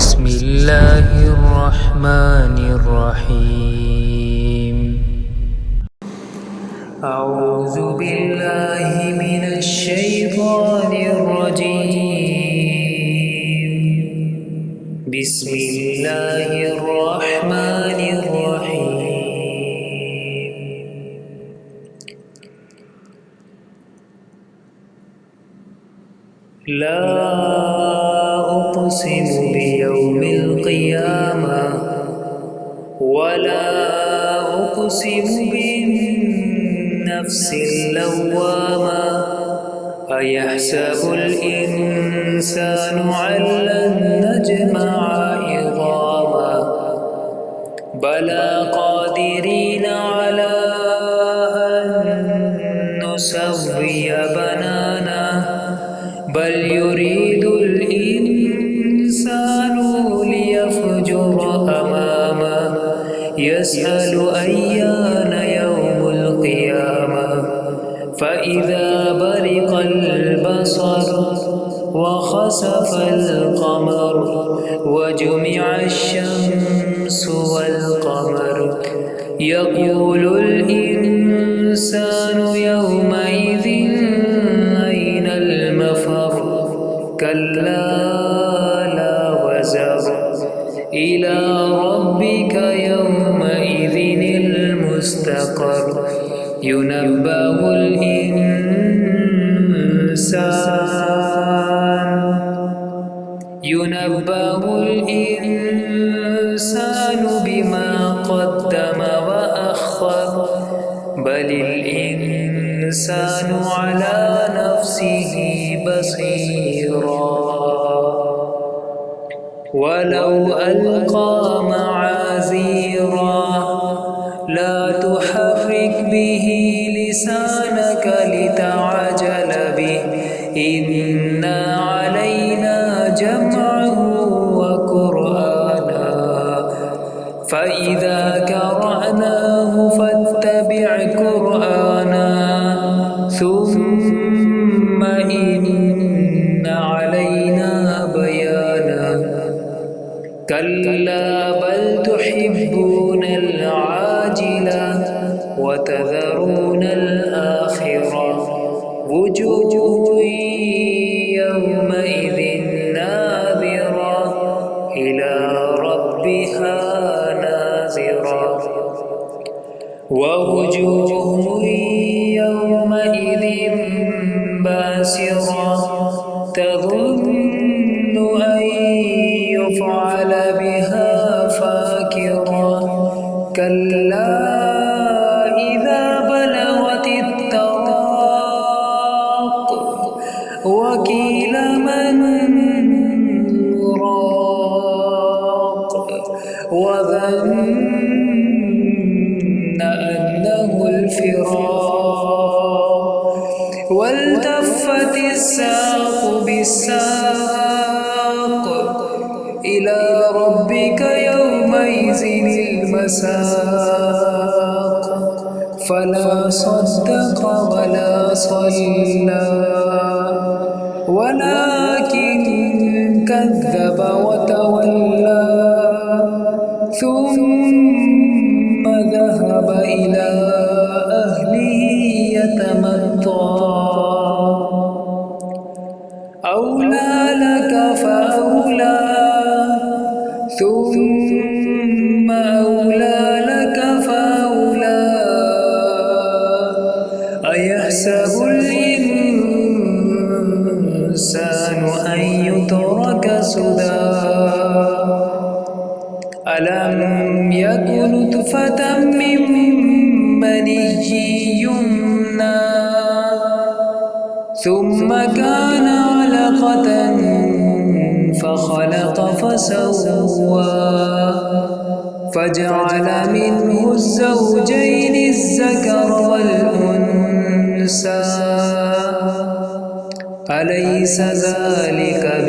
بسم الله الرحمن الرحيم. أعوذ بالله من الشيطان الرجيم. بسم الله الرحمن الرحيم. لا أقسم بيوم القيامة ولا أقسم بالنفس اللوامة أيحسب الإنسان أن لن نجمع عظاما بلى قادرين على أن نسوي بنانا بل يريد الإنسان ليفجر أمامه يسأل أيان يوم القيامة فإذا برق البصر وخسف القمر وجمع الشمس والقمر يقول الإنسان يومئذ أين المفر كلا لا وزر إلى ربك يومئذ المستقر ينبأ الإنسان بما قدم وأخر بل الإنسان على نفسه بصيرا ولو ألقى معاذيرا لا تحرك به لسانك لتعجل به إن علينا جمعه وقرآنا فإذا قرأناه فاتبع قرآنا ثم إن علينا بيانا كلا بل تحبون العاجلة وتذرون الآخرة وجوه يومئذ ناظرة إلى ربها ناظرة ووجوه يومئذ باسرة تظن أن يفعل بها فاكرة كلا إذا بلغت التراق وقيل من راق وظن أنه الفراق والتفت الساق بالساق إلى ربك يومئذ المساق فلا صدق ولا صلى ولكن كذب وتولى ثم ذهب إلى أهله يتمطى أولى لك فأولى ثم أولى لك فأولى أيحسب الإنسان أن يترك سدى ألم يكن نطفة من مني يمنى ثم كان علقة فخلق فسوى فجعل منه الزوجين الذكر والأنثى أليس ذلك